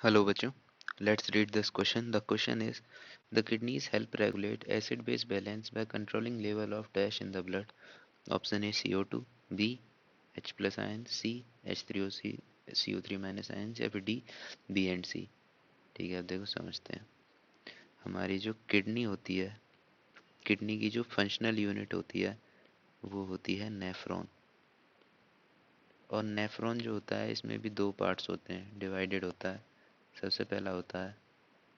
Hello bachcho, let's read this question. The question is, the kidneys help regulate acid-base balance by controlling level of dash in the blood. Option A CO2, B H plus ion, C H3O CO3 minus ions या फिर D B and C। ठीक है, अब देखो समझते हैं। हमारी जो किडनी होती है, किडनी की जो फंक्शनल यूनिट होती है वो होती है नेफ्रॉन। और नेफ्रॉन जो होता है इसमें भी दो पार्ट्स होते हैं, डिवाइडेड होता है। सबसे पहला होता है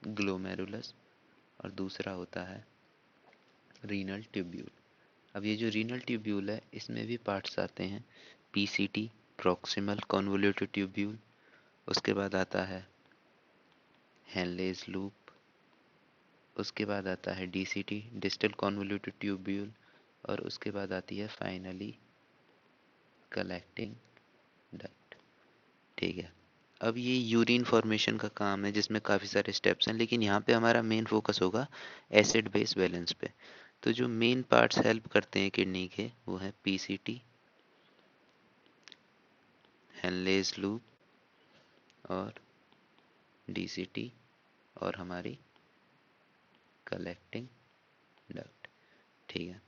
ग्लोमेरुलस और दूसरा होता है रीनल ट्यूब्यूल। अब ये जो रीनल ट्यूब्यूल है इसमें भी पार्ट्स आते हैं, पीसीटी प्रॉक्सिमल कॉन्वोल्यूटेड ट्यूब्यूल, उसके बाद आता है हेनलेज लूप, उसके बाद आता है डीसीटी डिस्टल कॉन्वोल्यूटेड ट्यूब्यूल, और उसके बाद आती है फाइनली कलेक्टिंग डक्ट। ठीक है, अब ये यूरिन फॉर्मेशन का काम है जिसमें काफ़ी सारे स्टेप्स हैं, लेकिन यहाँ पे हमारा मेन फोकस होगा एसिड बेस बैलेंस पे। तो जो मेन पार्ट्स हेल्प करते हैं किडनी के वो है पीसीटी, हेनलेज लूप और डीसीटी और हमारी कलेक्टिंग डक्ट। ठीक है,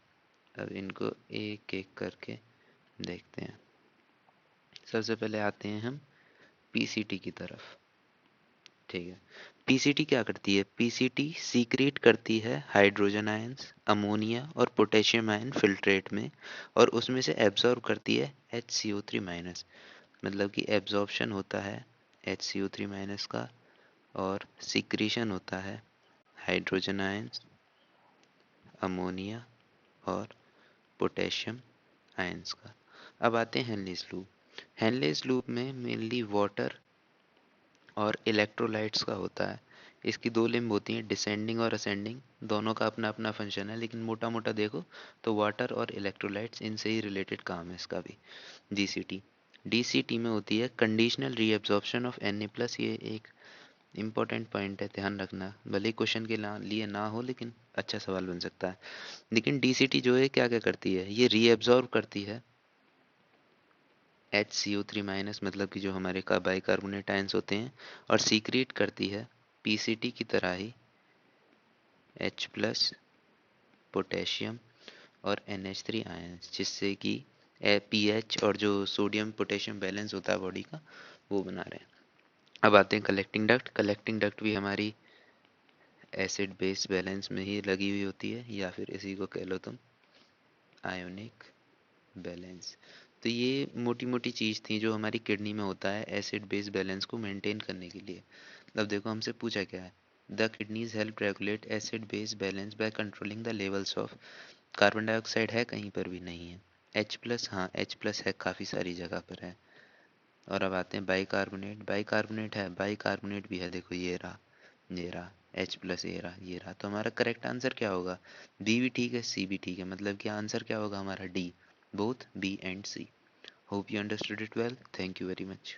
अब इनको एक एक करके देखते हैं। सबसे पहले आते हैं हम पीसीटी की तरफ। ठीक है, पीसीटी क्या करती है? पीसीटी सीक्रेट करती है हाइड्रोजन आयंस, अमोनिया और पोटेशियम आयन फिल्ट्रेट में, और उसमें से एब्जॉर्ब करती है HCO3 माइनस। मतलब कि एब्जॉर्प्शन होता है HCO3 माइनस का और सीक्रेशन होता है हाइड्रोजन आयंस, अमोनिया और पोटेशियम आयंस का। अब आते हैं हेनलीज लूप। हेनलीज लूप में मेनली वाटर और इलेक्ट्रोलाइट्स का होता है। इसकी दो लिम्ब होती हैं, डिसेंडिंग और असेंडिंग, दोनों का अपना अपना फंक्शन है, लेकिन मोटा मोटा देखो तो वाटर और इलेक्ट्रोलाइट्स इनसे ही रिलेटेड काम है इसका भी। डीसीटी, डीसीटी में होती है conditional reabsorption of Na plus. ये एक इम्पॉर्टेंट पॉइंट है, ध्यान रखना, भले क्वेश्चन के लिए ना हो लेकिन अच्छा सवाल बन सकता है। लेकिन डीसीटी जो है क्या क्या करती है, ये रीअब्जॉर्ब करती है HCO3 माइनस, मतलब कि जो हमारे का बाइकार्बोनेट आयंस होते हैं, और सीक्रेट करती है पीसीटी की तरह ही H प्लस, पोटेशियम और NH3 आयंस, जिससे कि पीएच और जो सोडियम पोटेशियम बैलेंस होता है बॉडी का वो बना रहे हैं। अब आते हैं कलेक्टिंग डक्ट। कलेक्टिंग डक्ट भी हमारी एसिड बेस बैलेंस में ही लगी हुई होती है, या फिर इसी को कह लो तुम आयोनिक बैलेंस। तो ये मोटी मोटी चीज़ थी जो हमारी किडनी में होता है एसिड बेस बैलेंस को मेंटेन करने के लिए। अब देखो हमसे पूछा क्या है, the kidneys help regulate acid base balance by controlling the levels of. Carbon dioxide है कहीं पर भी नहीं है। H प्लस, हाँ H प्लस है, काफ़ी सारी जगह पर है। और अब आते हैं बाइकार्बोनेट। बाइकार्बोनेट है, बाइकार्बोनेट भी है, देखो ये रहा, ये रहा H प्लस, ये रहा, ये रहा। तो हमारा करेक्ट आंसर क्या होगा? बी भी ठीक है, सी भी ठीक है, मतलब कि आंसर क्या होगा हमारा? D, both B and C. Hope you understood it well, thank you very much.